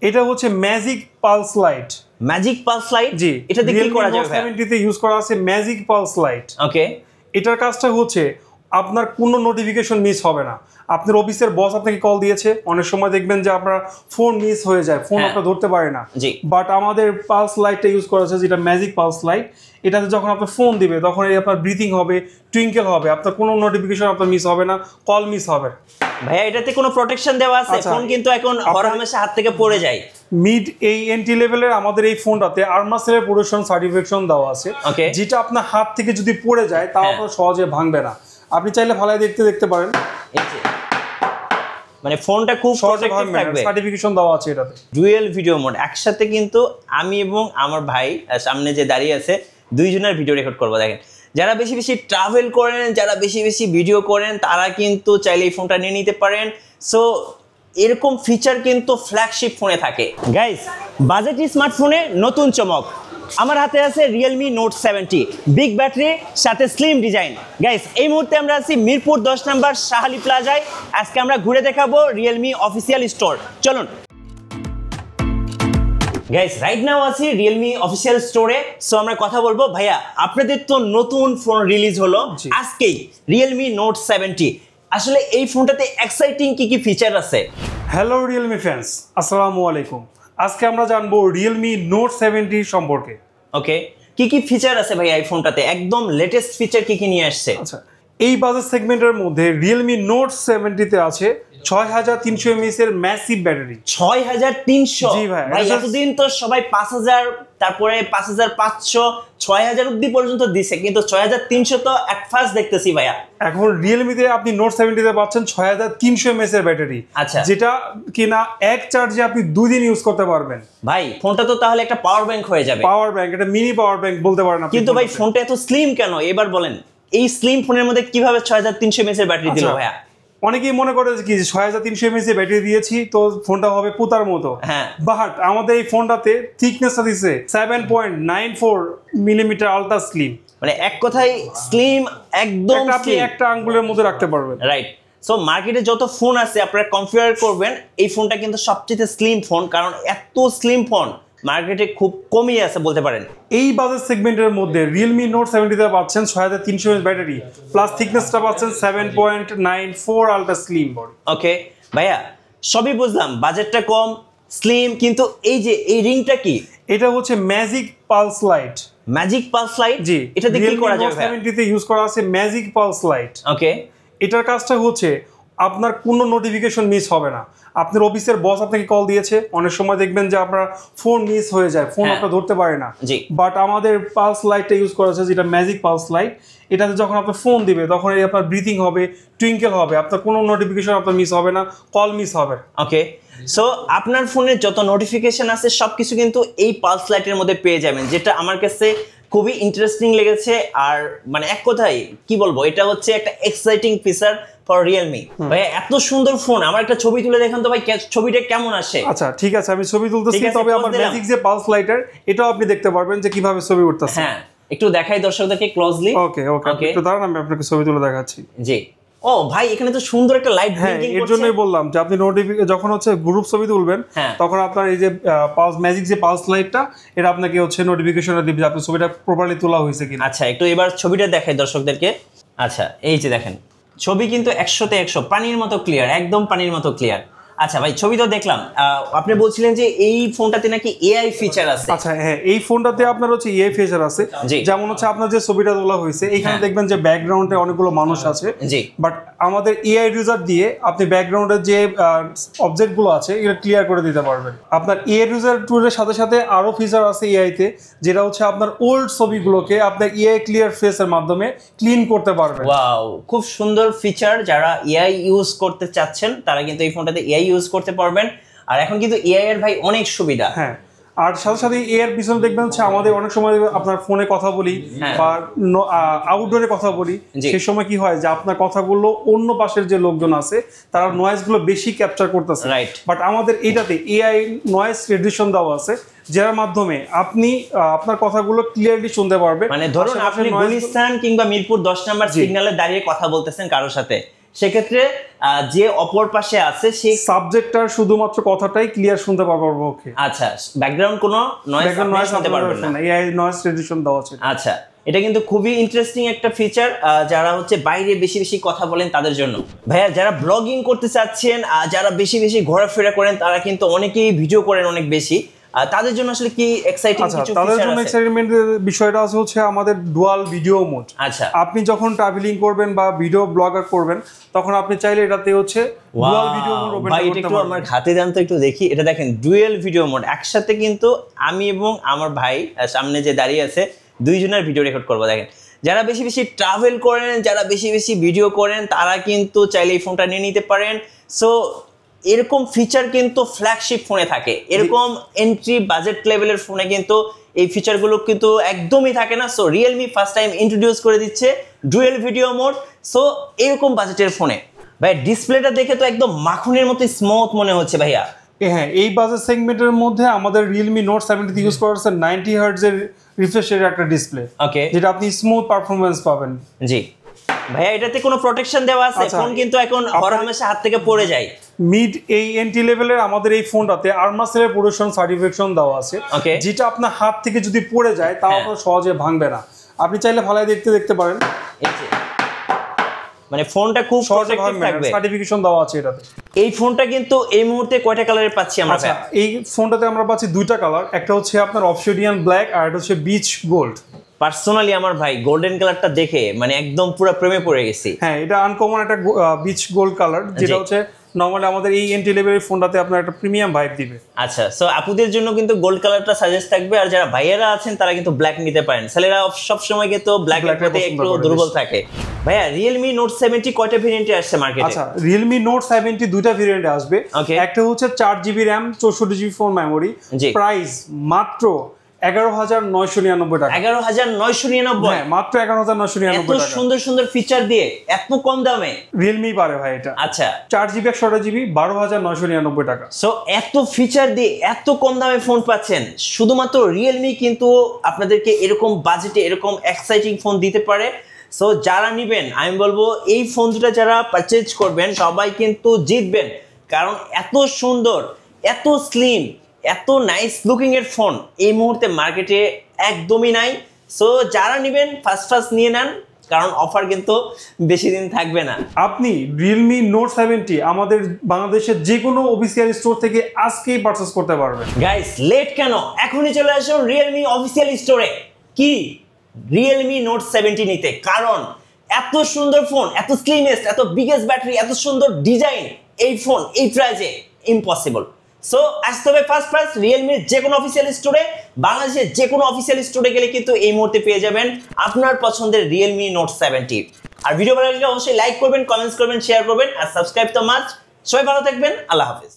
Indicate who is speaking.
Speaker 1: এটা হচ্ছে magic pulse light.
Speaker 2: Magic pulse light,
Speaker 1: জি,
Speaker 2: এটাতে কি করা যাবে?
Speaker 1: 70 তে ইউজ করা আছে ম্যাজিক পালস লাইট।
Speaker 2: ওকে,
Speaker 1: এটার কাজটা হচ্ছে আপনার কোনো নোটিফিকেশন মিস হবে না। আপনার অফিসের বস আপনাকে কল দিয়েছে, অনেক সময় দেখবেন যে আপনার ফোন মিস হয়ে যায়, ফোন আপনার ধরতে পারে না, বাট আমাদের পালস লাইটটা ইউজ করা আছে যেটা ম্যাজিক পালস লাইট। এটাতে যখন আপনার ফোন দিবে তখন আপনার ব্রিথিং হবে, টুইঙ্কেল হবে, আপনার কোনো নোটিফিকেশন আপনার মিস হবে না, কল মিস হবে।
Speaker 2: ভাইয়া এটাতে কোনো প্রোটেকশন দেওয়া আছে? ফোন কিন্তু এখন হরহামেশা হাত থেকে পড়ে যায়।
Speaker 1: মিড এই এন্ট্রি লেভেলের আমাদের এই ফোনটাতে আর্মাসেলের প্রোটেকশন সার্টিফিকেশন দেওয়া আছে, যেটা আপনার হাত থেকে যদি পড়ে যায় তাও আপনার সহজে ভাঙবে না। আপনি চাইলে ফালাই দেখতে পারেন,
Speaker 2: মানে ফোনটা খুব প্রটেক্টেড থাকবে,
Speaker 1: সার্টিফিকেশন দেওয়া আছে এটাতে।
Speaker 2: ডুয়াল ভিডিও মোড, একসাথে কিন্তু আমি এবং আমার ভাই সামনে যে দাঁড়িয়ে আছে দুইজনের ভিডিও রেকর্ড করবো। দেখেন, যারা বেশি বেশি ট্রাভেল করেন, যারা বেশি বেশি ভিডিও করেন, তারা কিন্তু চাইলে এই ফোনটা নিয়ে নিতে পারেন। সো এরকম ফিচার কিন্তু ফ্ল্যাগশিপ ফোনে থাকে। গাইস, বাজেটি স্মার্টফোনে নতুন চমক। আমার হাতে আছে রিয়েলমি নোট 70, বিগ ব্যাটারি সাথে স্লিম ডিজাইন। গাইস, এই মুহূর্তে আমরা আছি মিরপুর 10 নম্বর শাহালি প্লাজায়। আজকে আমরা ঘুরে দেখাবো রিয়েলমি অফিসিয়াল স্টোর। চলুন গাইস, রাইট নাও আছি রিয়েলমি অফিসিয়াল স্টোরে। সো আমরা কথা বলবো। ভাইয়া, আপনাদের তো নতুন ফোন রিলিজ হলো আজকেই, রিয়েলমি নোট 70। আসলে এই ফোনটাতে এক্সাইটিং কি কি ফিচার আছে?
Speaker 1: হ্যালো রিয়েলমি ফ্যান্স, আসসালামু আলাইকুম। আজকে আমরা জানবো রিয়েলমি নোট 70 সম্পর্কে।
Speaker 2: ওকে, কি কি ফিচার আছে ভাই এই ফোনটাতে? একদম লেটেস্ট ফিচার কি কি নিয়ে আসছে?
Speaker 1: আচ্ছা, এই বাজেট সেগমেন্টের মধ্যে রিয়েলমি নোট 70 তে আছে 6300 mAh এর ম্যাসিভ ব্যাটারি।
Speaker 2: 6300?
Speaker 1: জি ভাই,
Speaker 2: এতদিন তো সবাই 5000, তারপরে 5500, 6000 অবধি পর্যন্ত দিছে, কিন্তু 6300 তো এক ফার্স্ট দেখতেছি ভাইয়া।
Speaker 1: এখন রিয়েলমিতে আপনি নোট 70 তে পাচ্ছেন 6300 mAh এর ব্যাটারি।
Speaker 2: আচ্ছা,
Speaker 1: যেটা কিনা এক চার্জে আপনি 2 দিন ইউজ করতে পারবেন।
Speaker 2: ভাই, ফোনটা তো তাহলে একটা পাওয়ার ব্যাংক হয়ে যাবে।
Speaker 1: পাওয়ার ব্যাংক, এটা মিনি পাওয়ার ব্যাংক বলতে পারেন আপনি।
Speaker 2: কিন্তু ভাই, ফোনটা এত স্লিম কেন এবার বলেন? এই স্লিম ফোনের মধ্যে কিভাবে 6300 mAh এর ব্যাটারি দিল ভাইয়া?
Speaker 1: অনেকেই মনে করে কি 6300 mAh এর ব্যাটারি দিয়েছি তো ফোনটা হবে পুতার মতো। বাট আমাদের এই ফোনটাতে থিকনেসটা দিছে 7.94 মিলিমিটার আলট্রা স্লিম।
Speaker 2: মানে এক কথায় স্লিম, একদম
Speaker 1: আপনি একটা আঙ্গুলের মধ্যে রাখতে পারবেন।
Speaker 2: রাইট। সো মার্কেটে যত ফোন আছে আপনারা কম্পেয়ার করবেন, এই ফোনটা কিন্তু সবচেয়ে স্লিম ফোন, কারণ এত স্লিম ফোন মার্কেটে খুব কমই আছে বলতে পারেন।
Speaker 1: এই বাজেট সেগমেন্টের মধ্যে রিয়েলমি নোট 70 তে পাচ্ছেন 6300 mAh ব্যাটারি, প্লাস থিকনেসটা পাচ্ছেন 7.94 আলট্রা স্লিম বডি।
Speaker 2: ওকে ভাইয়া, সবই বুঝলাম, বাজেটটা কম, স্লিম, কিন্তু এই যে এই রিংটা কি?
Speaker 1: এটা হচ্ছে magic pulse light.
Speaker 2: Magic pulse light,
Speaker 1: জি,
Speaker 2: এটাতে কি করা যাবে?
Speaker 1: 70 তে ইউজ করা আছে ম্যাজিক পালস লাইট।
Speaker 2: ওকে,
Speaker 1: এটার কাজটা হচ্ছে আপনার কোনো নোটিফিকেশন মিস হবে না। আপনার অফিসের বস আপনাকে কল দিয়েছে, অনেক সময় দেখবেন যে আপনার ফোন মিস হয়ে যায়, ফোন আপনার ধরতে পারে না, বাট আমাদের পালস লাইটটা ইউজ করা আছে যেটা ম্যাজিক পালস লাইট। এটাতে যখন আপনার ফোন দিবে তখন আপনার ব্রিথিং হবে, টুইঙ্কেল হবে, আপনার কোনো নোটিফিকেশন আপনার মিস হবে না, কল মিস হবে।
Speaker 2: ওকে, সো আপনার ফোনে যত নোটিফিকেশন আছে সবকিছু কিন্তু এই পালস লাইটের মধ্যে পেয়ে যাবেন, যেটা আমার কাছে খুবই ইন্টারেস্টিং লেগেছে। আর মানে এক কথায় কি বলবো, এটা হচ্ছে একটা এক্সাইটিং ফিচার ফর রিয়েলমি। ভাই, এত সুন্দর ফোন, আমার একটা ছবি তুলে দেখান তো ভাই, ছবিটা কেমন আসে?
Speaker 1: আচ্ছা ঠিক আছে, আমি ছবি তুলতেছি, তবে আমার ম্যাজিক যে পালস লাইটার এটাও আপনি দেখতে পারবেন যে কিভাবে ছবি উঠতেছে।
Speaker 2: হ্যাঁ, একটু দেখাই দর্শকদেরকে ক্লোজলি।
Speaker 1: ওকে ওকে, একটু দাঁড়ান, আমি আপনাকে ছবি তুলে দেখাচ্ছি।
Speaker 2: জি। ও ভাই, এখানে তো সুন্দর একটা লাইট ব্লিঙ্কিং করছে।
Speaker 1: এর জন্যই বললাম যে আপনি যখন হচ্ছে গ্রুপ ছবি তুলবেন তখন আপনার এই যে পালস ম্যাজিক যে পালস লাইটটা, এটা আপনাকে হচ্ছে নোটিফিকেশনটা দিবে যে আপনার ছবিটা প্রপারলি তোলা হয়েছে কিনা।
Speaker 2: আচ্ছা, একটু এবার ছবিটা দেখাই দর্শকদেরকে। আচ্ছা, এই যে দেখেন, ছবি কিন্তু 100তে 100, পানির মতো ক্লিয়ার, একদম পানির মতো ক্লিয়ার। আচ্ছা ভাই, ছবি তো দেখলাম, আপনি বলছিলেন যে এই ফোনটাতে নাকি এআই ফিচার আছে।
Speaker 1: আচ্ছা হ্যাঁ, এই ফোনটাতে আপনার হচ্ছে এআই ফিচার আছে, যেমন হচ্ছে আপনার যে ছবিটা তোলা হয়েছে এখানে দেখবেন যে ব্যাকগ্রাউন্ডে অনেকগুলো মানুষ আছে, বাট আমাদের এআই ইউজার দিয়ে আপনি ব্যাকগ্রাউন্ডের যে অবজেক্টগুলো আছে এগুলো ক্লিয়ার করে দিতে পারবেন। আপনার এআই ইউজার টুলের সাথে সাথে আরো ফিচার আছে এআইতে, যেটা হচ্ছে আপনার ওল্ড ছবিগুলোকে আপনার এআই ক্লিয়ার ফেসের মাধ্যমে ক্লিন করতে পারবেন।
Speaker 2: ওয়াও, খুব সুন্দর ফিচার। যারা এআই ইউজ করতে চাচ্ছেন তারা কিন্তু এই ফোনটাতে এআই ইউজ করতে পারবেন। আর এখন কিন্তু এআই এর ভাই অনেক সুবিধা।
Speaker 1: হ্যাঁ, আর সাথে সাথে এর পিছনে দেখবেন হচ্ছে আমাদের অনেক সময় আপনার ফোনে কথা বলি বা আউটডোরে কথা বলি, সেই সময় কি হয় যে আপনার কথাগুলো অন্য পাশের যে লোকজন আছে তারা নয়েজগুলো বেশি ক্যাপচার করতেছে, বাট আমাদের এটাতে এআই নয়েজ রিডিউশন দেওয়া আছে, যার মাধ্যমে আপনি আপনার কথাগুলো ক্লিয়ারলি শুনতে পারবেন।
Speaker 2: মানে ধরুন আপনি গুলিস্তান কিংবা মিরপুর 10 নম্বর সিগন্যালে দাঁড়িয়ে কথা বলতেছেন কারোর সাথে, সেক্ষেত্রে যে অপর পাশে আছে সেই
Speaker 1: সাবজেক্টটার শুধুমাত্র কথাটাই ক্লিয়ার শুনতে পারবো ওকে।
Speaker 2: আচ্ছা, ব্যাকগ্রাউন্ড কোনো নয়েজ শুনতে পারবেন না,
Speaker 1: এই নয়েজ রিডাকশন দেওয়া আছে।
Speaker 2: আচ্ছা, এটা কিন্তু খুবই ইন্টারেস্টিং একটা ফিচার যারা হচ্ছে বাইরে বেশি বেশি কথা বলেন তাদের জন্য। ভাইয়া যারা ব্লগিং করতে চাচ্ছেন, যারা বেশি বেশি ঘোরাফেরা করেন, তারা কিন্তু অনেকেই ভিডিও করেন অনেক বেশি, তাদের জন্য আসলে কি এক্সাইটিং কিছু ফিচার আছে?
Speaker 1: তাদের জন্য এক্সাইটমেন্টের বিষয়টা হচ্ছে আমাদের ডুয়াল ভিডিও মোড।
Speaker 2: আচ্ছা,
Speaker 1: আপনি যখন ট্রাভেলিং করবেন বা ভিডিও ব্লগার করবেন তখন আপনি চাইলে এটাতে হচ্ছে ডুয়াল ভিডিও মোড ওপেন করতে পারবেন।
Speaker 2: ভাই একটু আমার হাতে দেন তো একটু দেখি। এটা দেখেন ডুয়াল ভিডিও মোড, একসাথে কিন্তু আমি এবং আমার ভাই সামনে যে দাঁড়িয়ে আছে দুইজনের ভিডিও রেকর্ড করবো। দেখেন যারা বেশি বেশি ট্রাভেল করেন, যারা বেশি বেশি ভিডিও করেন, তারা কিন্তু চাইলে এই ফোনটা নিয়ে নিতে পারেন। সো এরকম ফিচার কিন্তু ফ্ল্যাগশিপ ফোনে থাকে, এরকম এন্ট্রি বাজেট লেভেলের ফোনে কিন্তু এই ফিচারগুলো কিন্তু একদমই থাকে না। So Realme first time introduce করে দিচ্ছে ডুয়াল ভিডিও মোড। সো এরকম বাজেটের ফোনে ভাই ডিসপ্লেটা দেখে তো একদম মাখনের মতো স্মুথ মনে হচ্ছে ভাইয়া।
Speaker 1: হ্যাঁ, এই বাজেট সেগমেন্টের মধ্যে আমাদের রিয়েলমি নোট 70 ইউজ করা হচ্ছে 90 হার্টজ এর রিফ্রেশ রেটের একটা ডিসপ্লে,
Speaker 2: ওকে,
Speaker 1: যেটা আপনি স্মুথ পারফরম্যান্স পাবেন।
Speaker 2: জি ভাইয়া, এটাতে কোনো প্রোটেকশন দেওয়া আছে? ফোন কিন্তু এখন হরহামেশা হাত থেকে পড়ে যায়।
Speaker 1: মিড এই এন্ট্রি লেভেলের আমাদের এই ফোনটাতে আর্মাসেলের প্রোটেকশন সার্টিফিকেশন দেওয়া আছে, যেটা আপনার হাত থেকে যদি পড়ে যায় তাও আপনার সহজে ভাঙবে না। আপনি চাইলে ভালোই দেখতে পারেন,
Speaker 2: মানে ফোনটা খুব প্রোটেক্টেড থাকবে,
Speaker 1: সার্টিফিকেশন দেওয়া আছে এটাতে।
Speaker 2: এই ফোনটা কিন্তু এই মুহূর্তে কয়টা কালারে পাচ্ছি আমরা?
Speaker 1: আচ্ছা, এই ফোনটাতে আমরা পাচ্ছি দুইটা কালার, একটা হচ্ছে আপনার অবসিডিয়ান ব্ল্যাক আর একটা হচ্ছে বিচ গোল্ড।
Speaker 2: পার্সোনালি আমার ভাই গোল্ডেন কালারটা দেখে মানে একদম পুরো প্রেমে পড়ে গেছি।
Speaker 1: হ্যাঁ, এটা আনকমন একটা বিচ গোল্ড কালার, যেটা হচ্ছে নরমালি আমাদের এই এন্ট্রি লেভেলের ফোনটাতে আপনার একটা প্রিমিয়াম ভাইব দিবে।
Speaker 2: আচ্ছা, সো আপুদের জন্য কিন্তু গোল্ড কালারটা সাজেস্ট থাকবে, আর যারা ভাইয়েরা আছেন তারা কিন্তু ব্ল্যাক নিতে পারেন। ছেলেরা সব সময় কিন্তু ব্ল্যাক এর প্রতি একটু দুর্বল থাকে। ভাইয়া রিয়েলমি নোট 70 কয়টা ভেরিয়েন্টে আসছে মার্কেটে?
Speaker 1: আচ্ছা, রিয়েলমি নোট 70 দুইটা ভেরিয়েন্টে আসবে। একটা হচ্ছে 4GB RAM 64GB phone memory, price মাত্র 11,999 টাকা।
Speaker 2: 11,999?
Speaker 1: হ্যাঁ, মাত্র 11,999 টাকা।
Speaker 2: এত সুন্দর সুন্দর ফিচার দিয়ে এত কম দামে
Speaker 1: রিয়েলমি পারে ভাই এটা।
Speaker 2: আচ্ছা,
Speaker 1: 4GB 128GB 12,999 টাকা।
Speaker 2: সো এত ফিচার দিয়ে এত কম দামে ফোন পাচ্ছেন, শুধুমাত্র রিয়েলমি কিন্তু আপনাদেরকে এরকম বাজেটে এরকম এক্সাইটিং ফোন দিতে পারে। সো যারা নেবেন, আমি বলবো এই ফোন দুটা যারা পারচেজ করবেন সবাই কিন্তু জিতবেন, কারণ এত সুন্দর, এত স্লিম, এত নাইস লুকিং এর ফোন এই মুহূর্তে মার্কেটে একদমই নাই। সো যারা নেবেন ফার্স্ট নিয়ে নেন, কারণ অফার কিন্তু বেশি দিন থাকবে না।
Speaker 1: আপনি রিয়েলমি নোট 70 আমাদের বাংলাদেশের যে কোনো অফিসিয়াল স্টোর থেকে আজকেই পারচেজ করতে পারবেন।
Speaker 2: গাইস, লেট কেন, এখনই চলে আসুন রিয়েলমি অফিসিয়াল স্টোরে। কি রিয়েলমি নোট 70 নিতে, কারণ এত সুন্দর ফোন, এত স্লিমেস্ট, এত বিগেস্ট ব্যাটারি, এত সুন্দর ডিজাইন, এই ফোন এই প্রাইসে ইম্পসিবল। সো আসতে হবে ফার্স্ট রিয়েলমির যে কোনো অফিসিয়াল স্টোরে। বাংলাদেশের যে কোনো অফিসিয়াল স্টোরে গেলে কিন্তু এই মুহূর্তে পেয়ে যাবেন আপনার পছন্দের রিয়েলমি নোট 70। আর ভিডিও ভালো লাগলে অবশ্যই লাইক করবেন, কমেন্টস করবেন, শেয়ার করবেন, আর সাবস্ক্রাইব তো মাস্ট। সবাই ভালো থাকবেন, আল্লাহ হাফেজ।